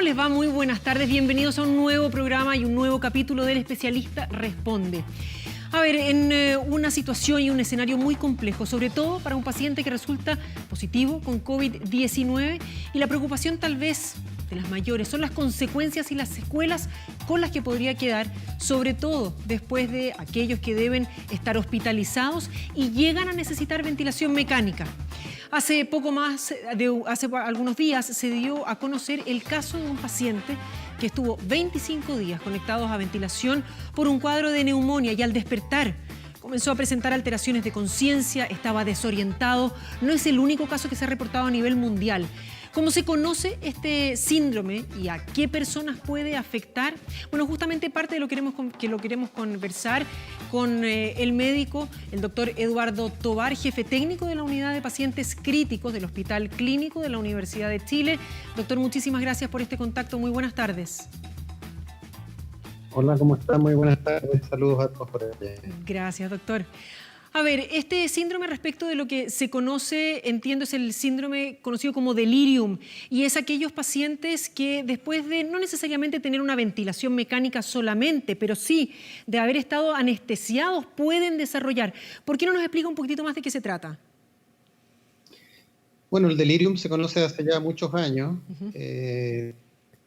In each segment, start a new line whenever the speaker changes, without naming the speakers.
les va? Muy buenas tardes. Bienvenidos a un nuevo programa y un nuevo capítulo del Especialista Responde. A ver, en una situación y un escenario muy complejo, sobre todo para un paciente que resulta positivo con COVID-19, y la preocupación tal vez de las mayores son las consecuencias y las secuelas con las que podría quedar, sobre todo después de aquellos que deben estar hospitalizados y llegan a necesitar ventilación mecánica. Hace algunos días se dio a conocer el caso de un paciente que estuvo 25 días conectados a ventilación por un cuadro de neumonía y al despertar comenzó a presentar alteraciones de conciencia, estaba desorientado. No es el único caso que se ha reportado a nivel mundial. ¿Cómo se conoce este síndrome y a qué personas puede afectar? Bueno, justamente parte de lo que lo queremos conversar con el médico, el doctor Eduardo Tovar, jefe técnico de la unidad de pacientes críticos del Hospital Clínico de la Universidad de Chile. Doctor, muchísimas gracias por este contacto. Muy buenas tardes.
Hola, ¿cómo está? Muy buenas tardes. Saludos a todos por allá.
Gracias, doctor. A ver, este síndrome, respecto de lo que se conoce, entiendo, es el síndrome conocido como delirium, y es aquellos pacientes que después de no necesariamente tener una ventilación mecánica solamente, pero sí de haber estado anestesiados, pueden desarrollar. ¿Por qué no nos explica un poquitito más de qué se trata?
Bueno, el delirium se conoce hace ya muchos años.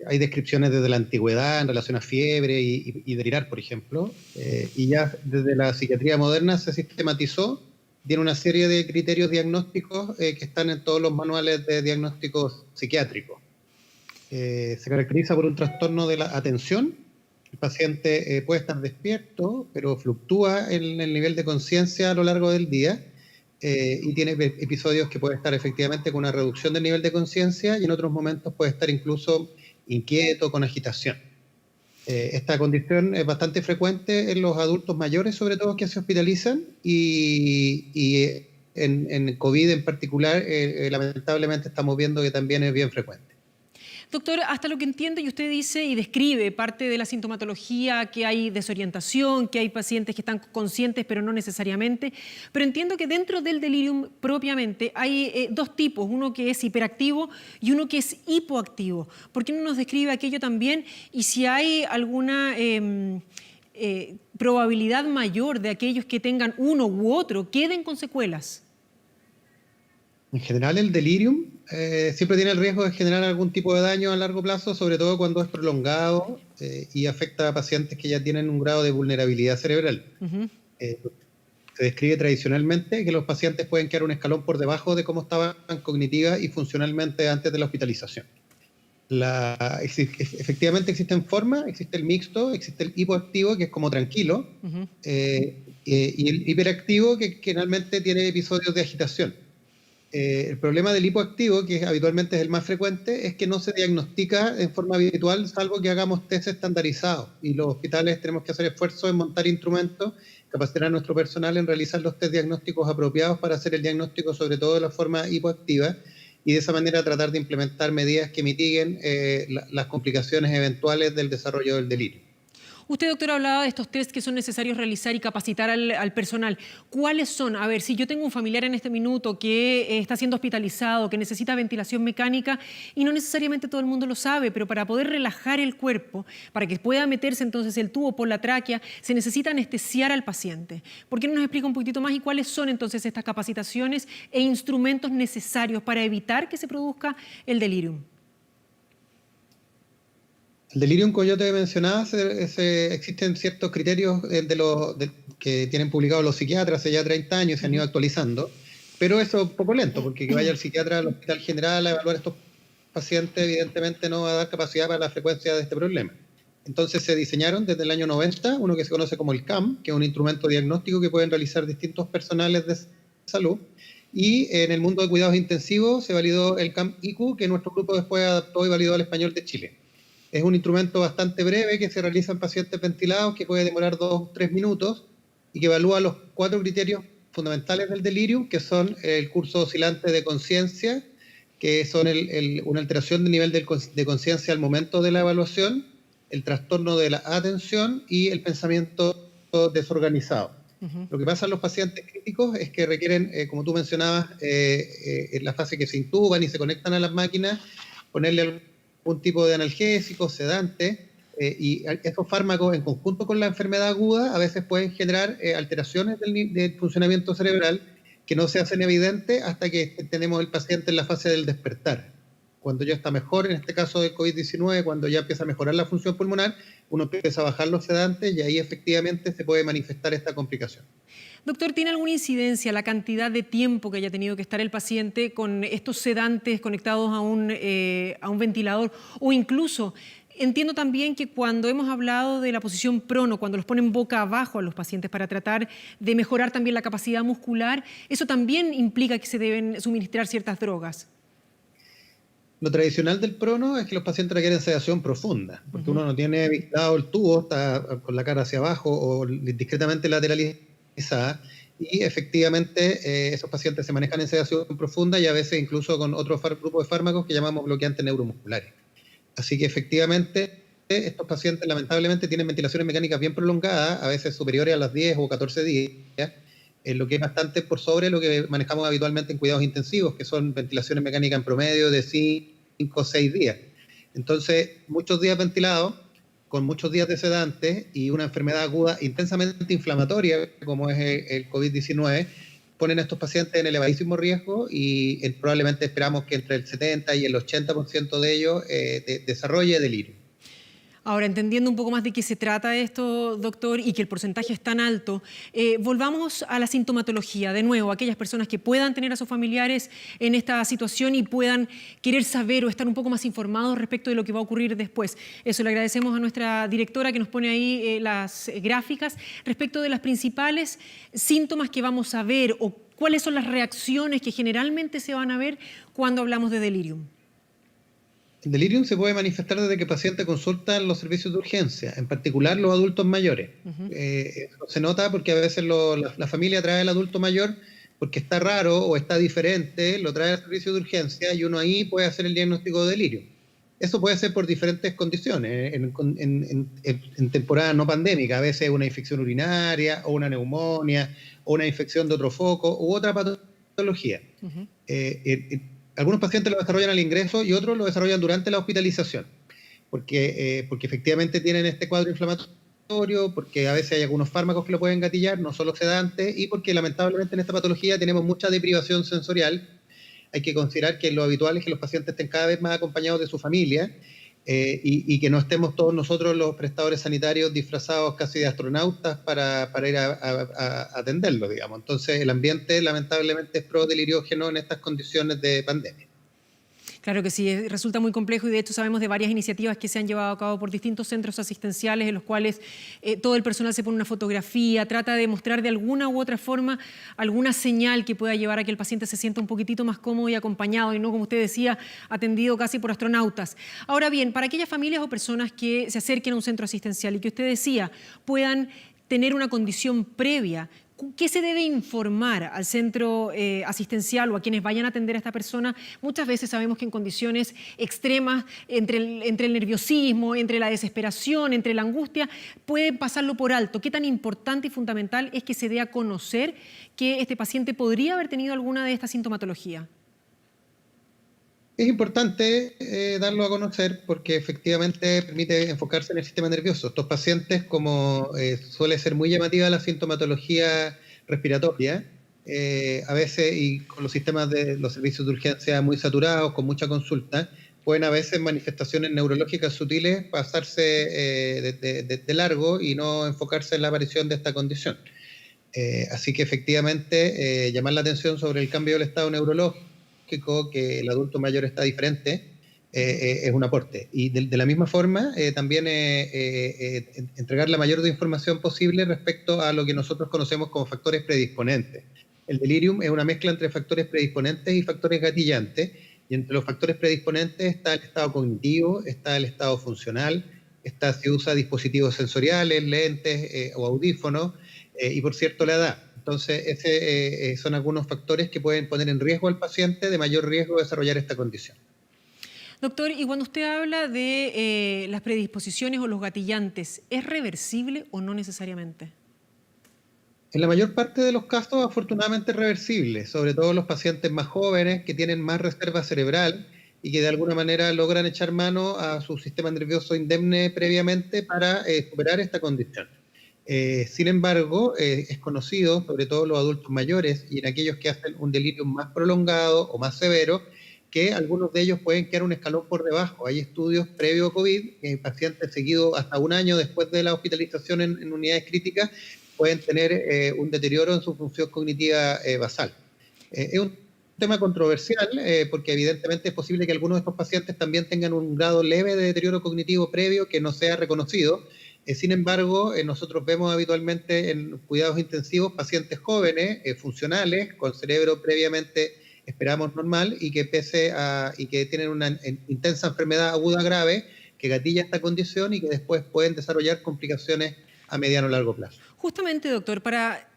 Hay descripciones desde la antigüedad en relación a fiebre y delirar, por ejemplo, y ya desde la psiquiatría moderna se sistematizó, tiene una serie de criterios diagnósticos que están en todos los manuales de diagnósticos psiquiátricos. Se caracteriza por un trastorno de la atención. El paciente puede estar despierto, pero fluctúa en el nivel de conciencia a lo largo del día, y tiene episodios que puede estar efectivamente con una reducción del nivel de conciencia y en otros momentos puede estar incluso inquieto, con agitación. Esta condición es bastante frecuente en los adultos mayores, sobre todo que se hospitalizan, y en COVID en particular, lamentablemente estamos viendo que también es bien frecuente.
Doctor, hasta lo que entiendo, y usted dice y describe parte de la sintomatología, que hay desorientación, que hay pacientes que están conscientes pero no necesariamente, pero entiendo que dentro del delirium propiamente hay dos tipos, uno que es hiperactivo y uno que es hipoactivo. ¿Por qué no nos describe aquello también? Y si hay alguna probabilidad mayor de aquellos que tengan uno u otro queden con secuelas.
En general, el delirium siempre tiene el riesgo de generar algún tipo de daño a largo plazo, sobre todo cuando es prolongado y afecta a pacientes que ya tienen un grado de vulnerabilidad cerebral. Se describe tradicionalmente que los pacientes pueden quedar un escalón por debajo de cómo estaban cognitiva y funcionalmente antes de la hospitalización. Efectivamente existen formas, existe el mixto, existe el hipoactivo, que es como tranquilo, y el hiperactivo, que generalmente tiene episodios de agitación. El problema del hipoactivo, que habitualmente es el más frecuente, es que no se diagnostica en forma habitual, salvo que hagamos test estandarizados. Y los hospitales tenemos que hacer esfuerzos en montar instrumentos, capacitar a nuestro personal en realizar los test diagnósticos apropiados para hacer el diagnóstico, sobre todo de la forma hipoactiva, y de esa manera tratar de implementar medidas que mitiguen las complicaciones eventuales del desarrollo del delirio.
Usted, doctor, hablaba de estos test que son necesarios realizar y capacitar al personal. ¿Cuáles son? A ver, si yo tengo un familiar en este minuto que está siendo hospitalizado, que necesita ventilación mecánica, y no necesariamente todo el mundo lo sabe, pero para poder relajar el cuerpo, para que pueda meterse entonces el tubo por la tráquea, se necesita anestesiar al paciente. ¿Por qué no nos explica un poquitito más y cuáles son entonces estas capacitaciones e instrumentos necesarios para evitar que se produzca el delirium?
El delirium, como yo te mencionaba, existen ciertos criterios que tienen publicados los psiquiatras hace ya 30 años y se han ido actualizando, pero eso es un poco lento, porque que vaya el psiquiatra al hospital general a evaluar a estos pacientes evidentemente no va a dar capacidad para la frecuencia de este problema. Entonces se diseñaron desde el año 90 uno que se conoce como el CAM, que es un instrumento diagnóstico que pueden realizar distintos personales de salud, y en el mundo de cuidados intensivos se validó el CAM-IQ, que nuestro grupo después adaptó y validó al español de Chile. Es un instrumento bastante breve que se realiza en pacientes ventilados, que puede demorar 2 o 3 minutos y que evalúa los 4 criterios fundamentales del delirium, que son el curso oscilante de conciencia, que son una alteración del nivel de conciencia al momento de la evaluación, el trastorno de la atención y el pensamiento desorganizado. Lo que pasa en los pacientes críticos es que requieren, como tú mencionabas, en la fase que se intuban y se conectan a las máquinas, ponerle un tipo de analgésico, sedante, y estos fármacos en conjunto con la enfermedad aguda a veces pueden generar alteraciones del funcionamiento cerebral que no se hacen evidentes hasta que tenemos el paciente en la fase del despertar. Cuando ya está mejor, en este caso del COVID-19, cuando ya empieza a mejorar la función pulmonar, uno empieza a bajar los sedantes y ahí efectivamente se puede manifestar esta complicación.
Doctor, ¿tiene alguna incidencia la cantidad de tiempo que haya tenido que estar el paciente con estos sedantes conectados a un ventilador? O incluso, entiendo también que cuando hemos hablado de la posición prono, cuando los ponen boca abajo a los pacientes para tratar de mejorar también la capacidad muscular, eso también implica que se deben suministrar ciertas drogas.
Lo tradicional del prono es que los pacientes requieren sedación profunda, porque uno no tiene vigilado el tubo, está con la cara hacia abajo o discretamente lateralizada, y efectivamente esos pacientes se manejan en sedación profunda y a veces incluso con otro grupo de fármacos que llamamos bloqueantes neuromusculares. Así que efectivamente estos pacientes lamentablemente tienen ventilaciones mecánicas bien prolongadas, a veces superiores a las 10 o 14 días, lo que es bastante por sobre lo que manejamos habitualmente en cuidados intensivos, que son ventilaciones mecánicas en promedio de 5 o 6 días. Entonces, muchos días ventilados, con muchos días de sedantes y una enfermedad aguda intensamente inflamatoria, como es el COVID-19, ponen a estos pacientes en elevadísimo riesgo y probablemente esperamos que entre el 70 y el 80% de ellos desarrolle delirio.
Ahora, entendiendo un poco más de qué se trata esto, doctor, y que el porcentaje es tan alto, volvamos a la sintomatología. De nuevo, aquellas personas que puedan tener a sus familiares en esta situación y puedan querer saber o estar un poco más informados respecto de lo que va a ocurrir después. Eso le agradecemos a nuestra directora que nos pone ahí las gráficas respecto de las principales síntomas que vamos a ver o cuáles son las reacciones que generalmente se van a ver cuando hablamos de delirium.
El delirium se puede manifestar desde que el paciente consulta en los servicios de urgencia, en particular los adultos mayores. Se nota porque a veces la familia trae al adulto mayor porque está raro o está diferente, lo trae al servicio de urgencia y uno ahí puede hacer el diagnóstico de delirium. Eso puede ser por diferentes condiciones, en temporada no pandémica, a veces una infección urinaria o una neumonía o una infección de otro foco u otra patología. Algunos pacientes lo desarrollan al ingreso y otros lo desarrollan durante la hospitalización, porque efectivamente tienen este cuadro inflamatorio, porque a veces hay algunos fármacos que lo pueden gatillar, no solo sedantes, y porque lamentablemente en esta patología tenemos mucha deprivación sensorial. Hay que considerar que lo habitual es que los pacientes estén cada vez más acompañados de su familia y que no estemos todos nosotros los prestadores sanitarios disfrazados casi de astronautas para ir a atenderlo, digamos. Entonces el ambiente lamentablemente es prodeliriógeno en estas condiciones de pandemia.
Claro que sí, resulta muy complejo y de hecho sabemos de varias iniciativas que se han llevado a cabo por distintos centros asistenciales en los cuales todo el personal se pone una fotografía, trata de mostrar de alguna u otra forma alguna señal que pueda llevar a que el paciente se sienta un poquitito más cómodo y acompañado y no, como usted decía, atendido casi por astronautas. Ahora bien, para aquellas familias o personas que se acerquen a un centro asistencial y que usted decía puedan tener una condición previa, ¿qué se debe informar al centro asistencial o a quienes vayan a atender a esta persona? Muchas veces sabemos que en condiciones extremas, entre el nerviosismo, entre la desesperación, entre la angustia, pueden pasarlo por alto. ¿Qué tan importante y fundamental es que se dé a conocer que este paciente podría haber tenido alguna de estas sintomatologías?
Es importante darlo a conocer porque efectivamente permite enfocarse en el sistema nervioso. Estos pacientes, como suele ser muy llamativa la sintomatología respiratoria, a veces y con los sistemas de los servicios de urgencia muy saturados, con mucha consulta, pueden a veces manifestaciones neurológicas sutiles pasarse de largo y no enfocarse en la aparición de esta condición. Así que efectivamente llamar la atención sobre el cambio del estado neurológico, que el adulto mayor está diferente, es un aporte. Y de la misma forma, también entregar la mayor información posible respecto a lo que nosotros conocemos como factores predisponentes. El delirium es una mezcla entre factores predisponentes y factores gatillantes, y entre los factores predisponentes está el estado cognitivo, está el estado funcional, está si usa dispositivos sensoriales, lentes o audífonos, y por cierto la edad. Entonces, son algunos factores que pueden poner en riesgo al paciente, de mayor riesgo de desarrollar esta condición.
Doctor, y cuando usted habla de las predisposiciones o los gatillantes, ¿es reversible o no necesariamente?
En la mayor parte de los casos, afortunadamente, es reversible, sobre todo los pacientes más jóvenes que tienen más reserva cerebral y que de alguna manera logran echar mano a su sistema nervioso indemne previamente para superar esta condición. Sin embargo, es conocido, sobre todo en los adultos mayores y en aquellos que hacen un delirio más prolongado o más severo, que algunos de ellos pueden quedar un escalón por debajo. Hay estudios previo a COVID, pacientes seguidos hasta un año después de la hospitalización en unidades críticas, pueden tener un deterioro en su función cognitiva basal. Es un tema controversial porque evidentemente es posible que algunos de estos pacientes también tengan un grado leve de deterioro cognitivo previo que no sea reconocido. Sin embargo, nosotros vemos habitualmente en cuidados intensivos pacientes jóvenes, funcionales, con cerebro previamente esperamos normal y que tienen una intensa enfermedad aguda grave que gatilla esta condición y que después pueden desarrollar complicaciones a mediano o largo plazo.
Justamente, doctor, para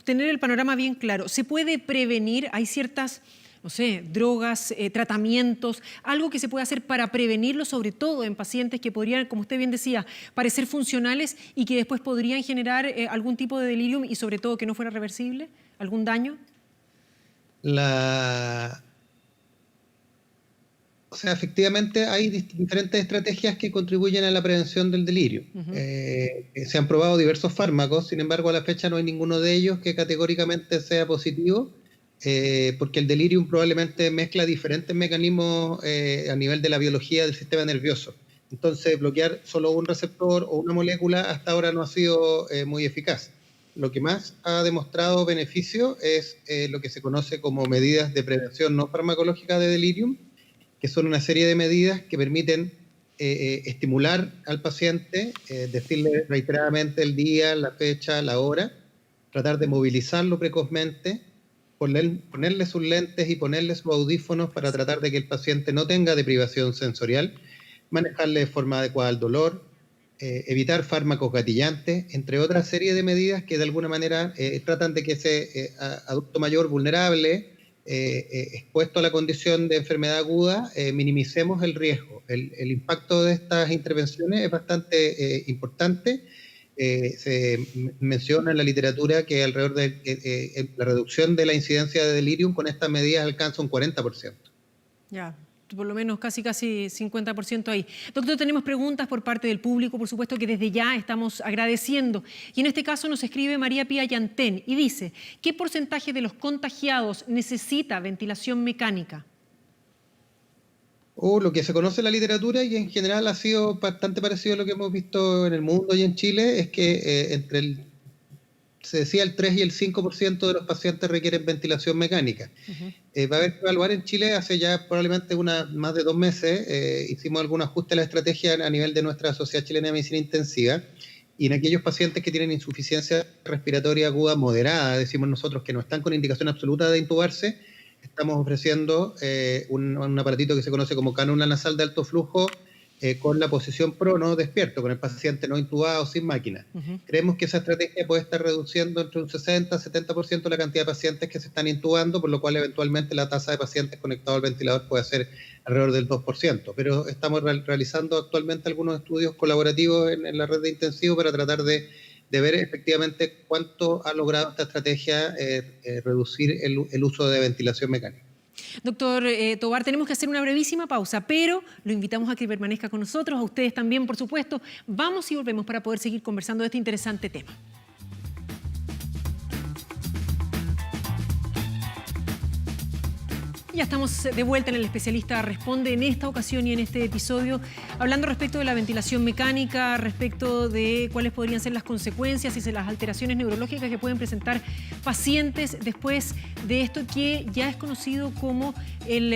tener el panorama bien claro, ¿se puede prevenir? ¿Hay ciertas, no sé, drogas, tratamientos, algo que se puede hacer para prevenirlo, sobre todo en pacientes que podrían, como usted bien decía, parecer funcionales y que después podrían generar algún tipo de delirium y sobre todo que no fuera reversible? ¿Algún daño?
O sea, efectivamente hay diferentes estrategias que contribuyen a la prevención del delirio. Se han probado diversos fármacos, sin embargo, a la fecha no hay ninguno de ellos que categóricamente sea positivo, porque el delirium probablemente mezcla diferentes mecanismos a nivel de la biología del sistema nervioso. Entonces, bloquear solo un receptor o una molécula hasta ahora no ha sido muy eficaz. Lo que más ha demostrado beneficio es lo que se conoce como medidas de prevención no farmacológica de delirium, que son una serie de medidas que permiten estimular al paciente, decirle reiteradamente el día, la fecha, la hora, tratar de movilizarlo precozmente, ponerle sus lentes y ponerle sus audífonos para tratar de que el paciente no tenga deprivación sensorial, manejarle de forma adecuada el dolor, evitar fármacos gatillantes, entre otras series de medidas que de alguna manera tratan de que ese adulto mayor vulnerable, expuesto a la condición de enfermedad aguda, minimicemos el riesgo. El impacto de estas intervenciones es bastante importante. Se menciona en la literatura que alrededor de la reducción de la incidencia de delirium con estas medidas alcanza un 40%.
Ya, por lo menos casi 50% ahí. Doctor, tenemos preguntas por parte del público, por supuesto que desde ya estamos agradeciendo. Y en este caso nos escribe María Pía Yantén y dice, ¿qué porcentaje de los contagiados necesita ventilación mecánica?
Lo que se conoce en la literatura y en general ha sido bastante parecido a lo que hemos visto en el mundo y en Chile, es que se decía el 3 y el 5% de los pacientes requieren ventilación mecánica. Va a haber que evaluar en Chile, hace ya probablemente más de 2 meses, hicimos algún ajuste a la estrategia a nivel de nuestra Sociedad Chilena de Medicina Intensiva, y en aquellos pacientes que tienen insuficiencia respiratoria aguda moderada, decimos nosotros, que no están con indicación absoluta de intubarse, estamos ofreciendo un aparatito que se conoce como cánula nasal de alto flujo, con la posición prono despierto, con el paciente no intubado, sin máquina. Creemos que esa estrategia puede estar reduciendo entre un 60-70% la cantidad de pacientes que se están intubando, por lo cual eventualmente la tasa de pacientes conectados al ventilador puede ser alrededor del 2%. Pero estamos realizando actualmente algunos estudios colaborativos en la red de intensivo para tratar de ver efectivamente cuánto ha logrado esta estrategia reducir el uso de ventilación mecánica.
Doctor Tovar, tenemos que hacer una brevísima pausa, pero lo invitamos a que permanezca con nosotros, a ustedes también, por supuesto. Vamos y volvemos para poder seguir conversando de este interesante tema. Ya estamos de vuelta en El Especialista Responde, en esta ocasión y en este episodio, hablando respecto de la ventilación mecánica, respecto de cuáles podrían ser las consecuencias y de las alteraciones neurológicas que pueden presentar pacientes después de esto que ya es conocido como el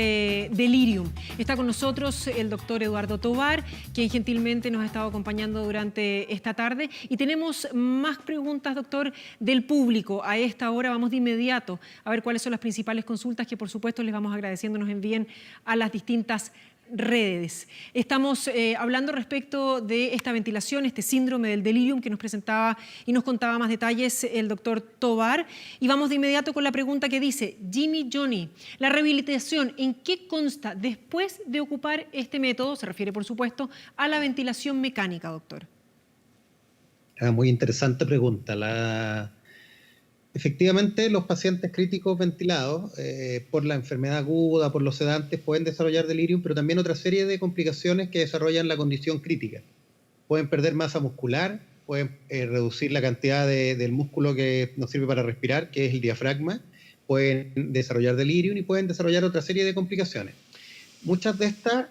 delirium. Está con nosotros el doctor Eduardo Tovar, quien gentilmente nos ha estado acompañando durante esta tarde. Y tenemos más preguntas, doctor, del público. A esta hora vamos de inmediato a ver cuáles son las principales consultas que, por supuesto, les vamos agradeciendo nos envíen a las distintas redes. Estamos hablando respecto de esta ventilación, este síndrome del delirium que nos presentaba y nos contaba más detalles el doctor Tovar. Y vamos de inmediato con la pregunta que dice, Jimmy Johnny, ¿la rehabilitación en qué consta después de ocupar este método? Se refiere, por supuesto, a la ventilación mecánica, doctor.
Muy interesante pregunta. La Efectivamente, los pacientes críticos ventilados por la enfermedad aguda, por los sedantes, pueden desarrollar delirium, pero también otra serie de complicaciones que desarrollan la condición crítica. Pueden perder masa muscular, pueden reducir la cantidad del músculo que nos sirve para respirar, que es el diafragma, pueden desarrollar delirium y pueden desarrollar otra serie de complicaciones. Muchas de estas,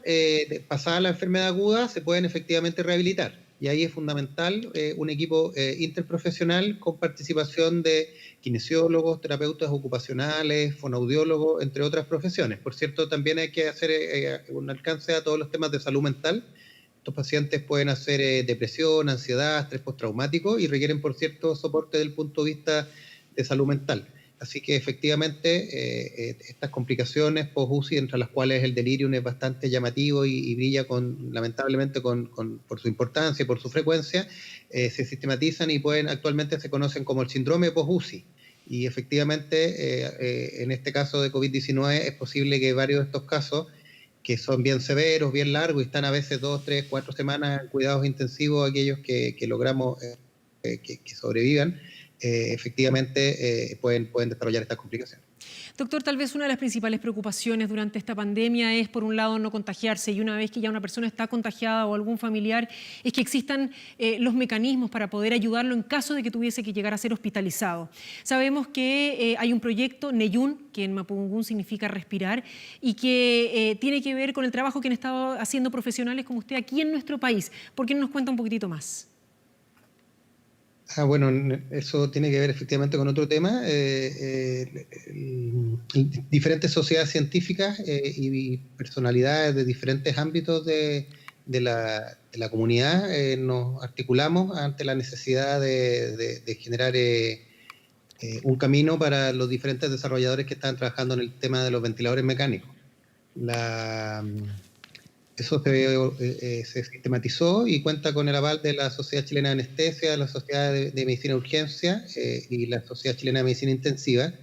pasada la enfermedad aguda, se pueden efectivamente rehabilitar. Y ahí es fundamental un equipo interprofesional con participación de kinesiólogos, terapeutas ocupacionales, fonoaudiólogos, entre otras profesiones. Por cierto, también hay que hacer un alcance a todos los temas de salud mental. Estos pacientes pueden hacer depresión, ansiedad, estrés postraumático y requieren, por cierto, soporte desde el punto de vista de salud mental. Así que efectivamente estas complicaciones post-UCI, entre las cuales el delirium es bastante llamativo y brilla lamentablemente por su importancia y por su frecuencia, se sistematizan y actualmente se conocen como el síndrome post-UCI. Y efectivamente en este caso de COVID-19 es posible que varios de estos casos, que son bien severos, bien largos y están a veces 2, 3, 4 semanas en cuidados intensivos, aquellos que logramos que sobrevivan, efectivamente pueden desarrollar estas complicaciones.
Doctor, tal vez una de las principales preocupaciones durante esta pandemia es, por un lado, no contagiarse, y una vez que ya una persona está contagiada o algún familiar, es que existan los mecanismos para poder ayudarlo en caso de que tuviese que llegar a ser hospitalizado. Sabemos que hay un proyecto, Neyún, que en mapudungún significa respirar, y que tiene que ver con el trabajo que han estado haciendo profesionales como usted aquí en nuestro país. ¿Por qué no nos cuenta un poquitito más?
Bueno, eso tiene que ver efectivamente con otro tema. Diferentes sociedades científicas y personalidades de diferentes ámbitos de la comunidad nos articulamos ante la necesidad de generar un camino para los diferentes desarrolladores que están trabajando en el tema de los ventiladores mecánicos. Eso se sistematizó y cuenta con el aval de la Sociedad Chilena de Anestesia, de la Sociedad de Medicina de Urgencia y la Sociedad Chilena de Medicina Intensiva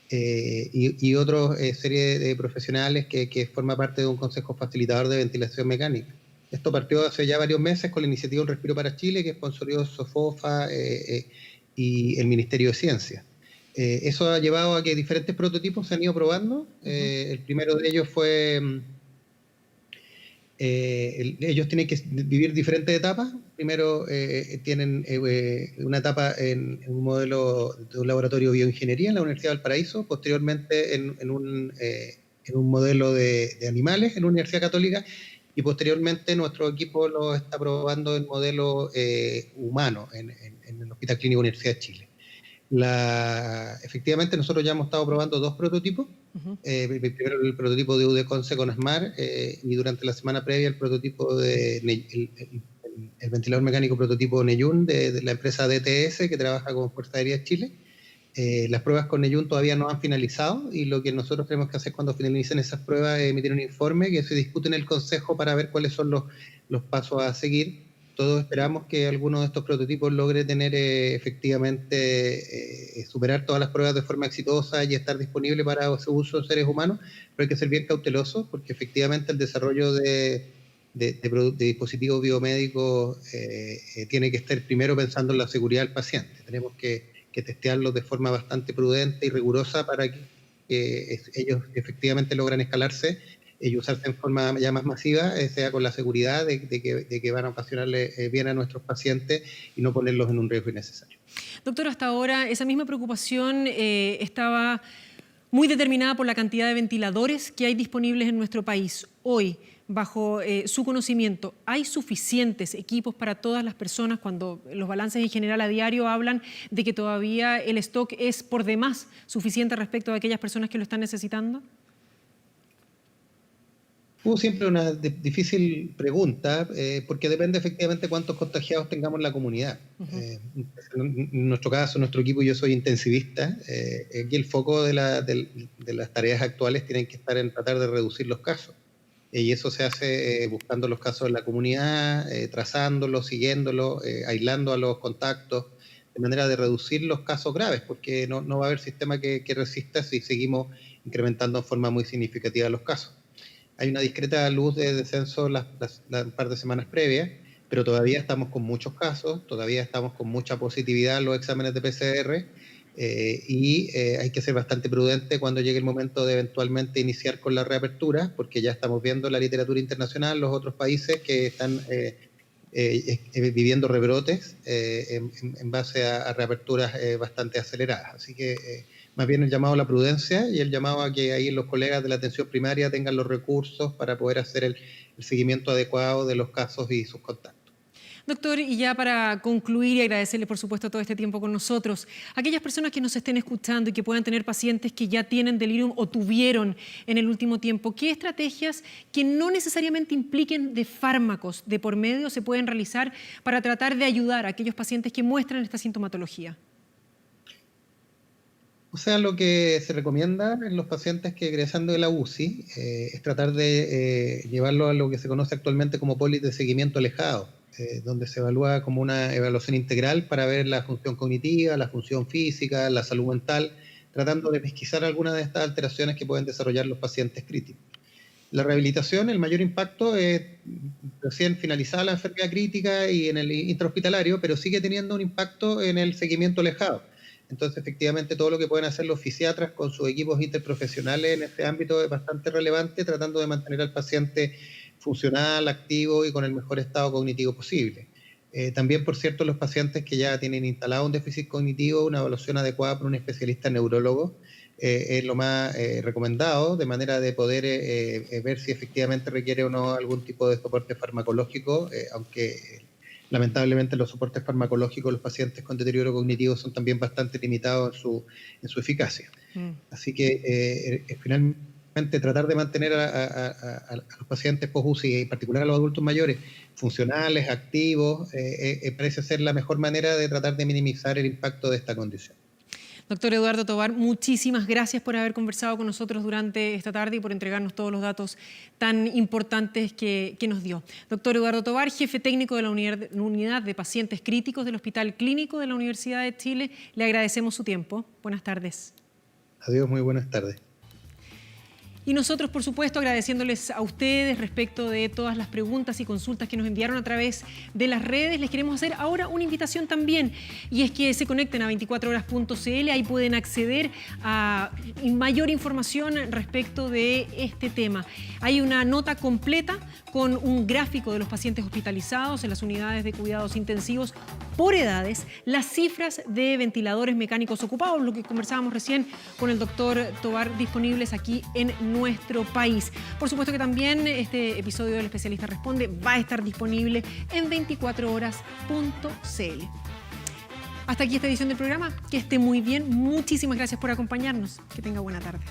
y otra serie de profesionales que forma parte de un consejo facilitador de ventilación mecánica. Esto partió hace ya varios meses con la iniciativa Un Respiro para Chile, que sponsorió SOFOFA y el Ministerio de Ciencia. Eso ha llevado a que diferentes prototipos se han ido probando. El primero de ellos fue... ellos tienen que vivir diferentes etapas. Primero tienen una etapa en un modelo de un laboratorio de bioingeniería en la Universidad de Valparaíso, posteriormente en un modelo de animales en la Universidad Católica y posteriormente nuestro equipo lo está probando en modelo humano en el Hospital Clínico Universidad de Chile. Efectivamente, nosotros ya hemos estado probando 2 prototipos. Primero el prototipo de UDECONCE con ASMAR y durante la semana previa el prototipo el ventilador mecánico prototipo Neyún de la empresa DTS que trabaja con Fuerza Aérea Chile. Las pruebas con Neyún todavía no han finalizado y lo que nosotros tenemos que hacer cuando finalicen esas pruebas es emitir un informe que se discute en el Consejo para ver cuáles son los pasos a seguir. Todos esperamos que alguno de estos prototipos logre tener efectivamente superar todas las pruebas de forma exitosa y estar disponible para su uso en seres humanos, pero hay que ser bien cautelosos porque efectivamente el desarrollo de dispositivos biomédicos tiene que estar primero pensando en la seguridad del paciente. Tenemos que testearlos de forma bastante prudente y rigurosa para que ellos efectivamente logran escalarse y usarse en forma ya más masiva, sea con la seguridad de que van a ocasionarle bien a nuestros pacientes y no ponerlos en un riesgo innecesario.
Doctor, hasta ahora esa misma preocupación estaba muy determinada por la cantidad de ventiladores que hay disponibles en nuestro país. Hoy, bajo su conocimiento, ¿hay suficientes equipos para todas las personas cuando los balances en general a diario hablan de que todavía el stock es por demás suficiente respecto a aquellas personas que lo están necesitando?
Siempre una difícil pregunta, porque depende efectivamente cuántos contagiados tengamos en la comunidad. En nuestro caso, nuestro equipo, yo soy intensivista, aquí el foco de las tareas actuales tienen que estar en tratar de reducir los casos. Y eso se hace buscando los casos en la comunidad, trazándolos, siguiéndolos, aislando a los contactos, de manera de reducir los casos graves, porque no va a haber sistema que resista si seguimos incrementando en forma muy significativa los casos. Hay una discreta luz de descenso las par de semanas previas, pero todavía estamos con muchos casos, todavía estamos con mucha positividad en los exámenes de PCR Hay que ser bastante prudente cuando llegue el momento de eventualmente iniciar con la reapertura, porque ya estamos viendo en la literatura internacional los otros países que están viviendo rebrotes en base a reaperturas bastante aceleradas. Así que más bien el llamado a la prudencia y el llamado a que ahí los colegas de la atención primaria tengan los recursos para poder hacer el seguimiento adecuado de los casos y sus contactos.
Doctor, y ya para concluir y agradecerle, por supuesto, todo este tiempo con nosotros, aquellas personas que nos estén escuchando y que puedan tener pacientes que ya tienen delirium o tuvieron en el último tiempo, ¿qué estrategias que no necesariamente impliquen de fármacos de por medio se pueden realizar para tratar de ayudar a aquellos pacientes que muestran esta sintomatología?
O sea, lo que se recomienda en los pacientes que egresan de la UCI es tratar de llevarlo a lo que se conoce actualmente como pólisis de seguimiento alejado, donde se evalúa como una evaluación integral para ver la función cognitiva, la función física, la salud mental, tratando de pesquisar algunas de estas alteraciones que pueden desarrollar los pacientes críticos. La rehabilitación, el mayor impacto es recién finalizada la enfermedad crítica y en el intrahospitalario, pero sigue teniendo un impacto en el seguimiento alejado. Entonces, efectivamente, todo lo que pueden hacer los fisiatras con sus equipos interprofesionales en este ámbito es bastante relevante, tratando de mantener al paciente funcional, activo y con el mejor estado cognitivo posible. También, por cierto, los pacientes que ya tienen instalado un déficit cognitivo, una evaluación adecuada por un especialista neurólogo es lo más recomendado, de manera de poder ver si efectivamente requiere o no algún tipo de soporte farmacológico, aunque lamentablemente los soportes farmacológicos los pacientes con deterioro cognitivo son también bastante limitados en su eficacia. Así que finalmente tratar de mantener a los pacientes post-UCI, en particular a los adultos mayores, funcionales, activos, parece ser la mejor manera de tratar de minimizar el impacto de esta condición.
Doctor Eduardo Tovar, muchísimas gracias por haber conversado con nosotros durante esta tarde y por entregarnos todos los datos tan importantes que nos dio. Doctor Eduardo Tovar, jefe técnico de la Unidad de Pacientes Críticos del Hospital Clínico de la Universidad de Chile, le agradecemos su tiempo. Buenas tardes.
Adiós, muy buenas tardes.
Y nosotros, por supuesto, agradeciéndoles a ustedes respecto de todas las preguntas y consultas que nos enviaron a través de las redes, les queremos hacer ahora una invitación también, y es que se conecten a 24horas.cl, ahí pueden acceder a mayor información respecto de este tema. Hay una nota completa con un gráfico de los pacientes hospitalizados en las unidades de cuidados intensivos por edades, las cifras de ventiladores mecánicos ocupados, lo que conversábamos recién con el doctor Tovar, disponibles aquí en nuestro país. Por supuesto que también este episodio del Especialista Responde va a estar disponible en 24horas.cl. Hasta aquí esta edición del programa. Que esté muy bien. Muchísimas gracias por acompañarnos. Que tenga buena tarde.